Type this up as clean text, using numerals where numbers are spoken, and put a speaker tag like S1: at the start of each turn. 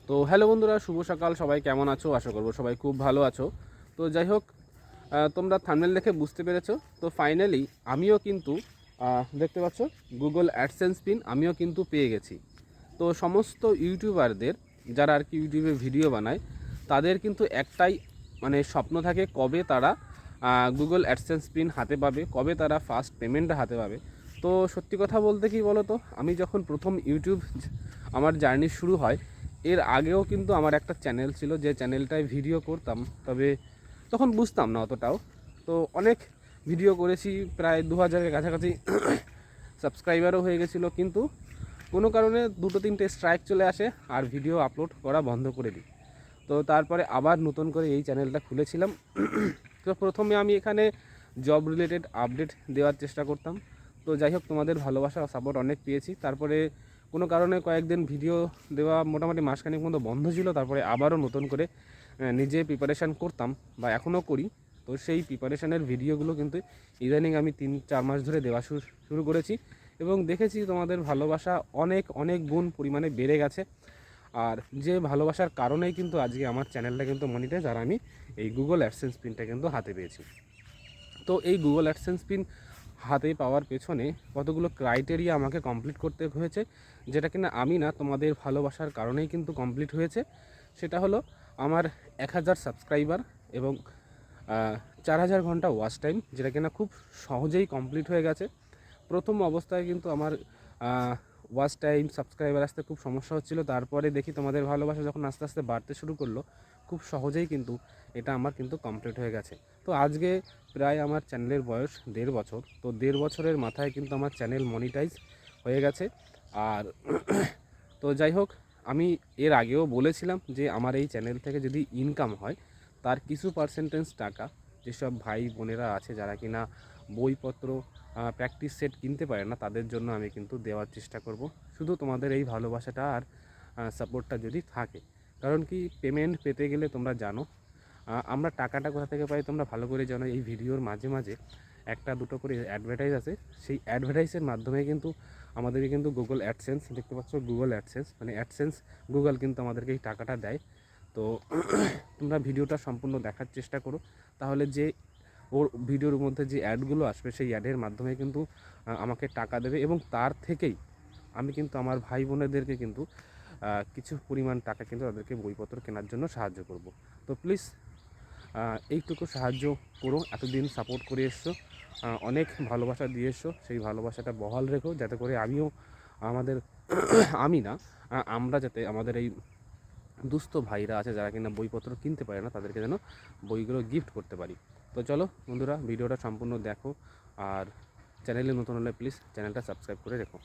S1: তো হ্যালো বন্ধুরা, শুভ সকাল। সবাই কেমন আছো? আশা করবো সবাই খুব ভালো আছো। তো যাই হোক, তোমরা থাম্বনেল দেখে বুঝতে পেরেছো। তো ফাইনালি আমিও কিন্তু দেখতে পাচ্ছ গুগল অ্যাডসেন্স পিন আমিও কিন্তু পেয়ে গেছি। তো সমস্ত ইউটিউবারদের যারা আর কি ইউটিউবে ভিডিও বানায় তাদের কিন্তু একটাই মানে স্বপ্ন থাকে, কবে তারা গুগল অ্যাডসেন্স পিন হাতে পাবে, কবে তারা ফার্স্ট পেমেন্টটা হাতে পাবে। তো সত্যি কথা বলতে কি বলো তো, আমি যখন প্রথম ইউটিউব আমার জার্নি শুরু হয়, এর আগেও কিন্তু আমার একটা চ্যানেল ছিল, যে চ্যানেলটায় ভিডিও করতাম, তবে তখন বুঝতাম না অতটাও। তো অনেক ভিডিও করেছি, প্রায় 2000-এর কাছাকাছি সাবস্ক্রাইবারও হয়ে গেছিলো, কিন্তু কোনো কারণে 2-3টে স্ট্রাইক চলে আসে আর ভিডিও আপলোড করা বন্ধ করে দিই। তো তারপরে আবার নতুন করে এই চ্যানেলটা খুলেছিলাম। তো প্রথমে আমি এখানে জব রিলেটেড আপডেট দেওয়ার চেষ্টা করতাম। তো যাই হোক, তোমাদের ভালোবাসা সাপোর্ট অনেক পেয়েছি। তারপরে কোনো কারণে কয়েকদিন ভিডিও দেওয়া মোটামুটি মাসখানেক মতো বন্ধ ছিল। তারপরে আবারও নতুন করে নিজে প্রিপারেশান করতাম, বা এখনও করি। তো সেই প্রিপারেশানের ভিডিওগুলো কিন্তু ইদানিং আমি 3-4 মাস ধরে দেওয়া শুরু করেছি, এবং দেখেছি তোমাদের ভালোবাসা অনেক অনেক গুণ পরিমাণে বেড়ে গেছে। আর যে ভালোবাসার কারণেই কিন্তু আজকে আমার চ্যানেলটা কিন্তু মনিটাইজ, আর আমি এই গুগল অ্যাডসেন্স পিনটা কিন্তু হাতে পেয়েছি। তো এই গুগল অ্যাডসেন্স পিন হাতে পাওয়ার পেছনে কতগুলো ক্রাইটেরিয়া আমাকে কমপ্লিট করতে হয়েছে, যেটা কিনা আমি না, তোমাদের ভালোবাসার কারণেই কিন্তু কমপ্লিট হয়েছে। সেটা হলো আমার 1000 সাবস্ক্রাইবার এবং 4000 ঘন্টা ওয়াচ টাইম, যেটা কিনা খুব সহজেই কমপ্লিট হয়ে গেছে। প্রথম অবস্থায় কিন্তু আমার ওয়াচ টাইম সাবস্ক্রাইবার আসতে খুব সমস্যা হচ্ছিলো। তারপরে দেখি তোমাদের ভালোবাসা যখন আস্তে আস্তে বাড়তে শুরু করলো, খুব সহজেই কিন্তু এটা আমার কিন্তু কমপ্লিট হয়ে গেছে। তো আজকে প্রায় আমার চ্যানেলের বয়স 1.5 বছর। তো 1.5 বছরের মাথায় কিন্তু আমার চ্যানেল মনিটাইজ হয়ে গেছে। আর তো যাই হোক, আমি এর আগেও বলেছিলাম যে আমার এই চ্যানেল থেকে যদি ইনকাম হয়, তার কিছু পার্সেন্টেজ টাকা যেসব ভাই বোনেরা আছে যারা কিনা বইপত্র প্র্যাকটিস সেট কিনতে পারে না, তাদের জন্য আমি কিন্তু দেওয়ার চেষ্টা করব। শুধু তোমাদের এই ভালোবাসাটা আর সাপোর্টটা যদি থাকে। কারণ কি, পেমেন্ট পেতে গেলে তোমরা জানো আমরা টাকাটা কোথা থেকে পাই, তোমরা ভালো করে জানো। এই ভিডিওর মাঝে মাঝে 1-2 করে অ্যাডভার্টাইজ আছে, সেই অ্যাডভার্টাইজের মাধ্যমে কিন্তু আমাদেরকে কিন্তু গুগল অ্যাডসেন্স, দেখতে পাচ্ছ গুগল অ্যাডসেন্স মানে অ্যাডসেন্স, গুগল কিন্তু আমাদেরকে এই টাকাটা দেয়। তো তোমরা ভিডিওটা সম্পূর্ণ দেখার চেষ্টা করো, তাহলে যে ওর ভিডিওর মধ্যে যে অ্যাডগুলো আসবে সেই অ্যাডের মাধ্যমে কিন্তু আমাকে টাকা দেবে, এবং তার থেকেই আমি কিন্তু আমার ভাই বোনেদেরকে কিন্তু কিছু পরিমাণ টাকা কিন্তু তাদেরকে বইপত্র কেনার জন্য সাহায্য করব। তো প্লিজ এইটুকু সাহায্য করো। এতদিন সাপোর্ট করে এসছো, অনেক ভালোবাসা দিয়ে এসছো, সেই ভালোবাসাটা বহাল রেখো, যাতে করে আমিও আমাদের আমি না, আমরা যাতে আমাদের এই দুস্থ ভাইরা আছে যারা কিনা বইপত্র কিনতে পারে না, তাদেরকে যেন বইগুলো গিফট করতে পারি। তো চলো বন্ধুরা, ভিডিওটা সম্পূর্ণ দেখো, আর চ্যানেলে নতুন হলে প্লিজ চ্যানেলটা সাবস্ক্রাইব করে রেখো।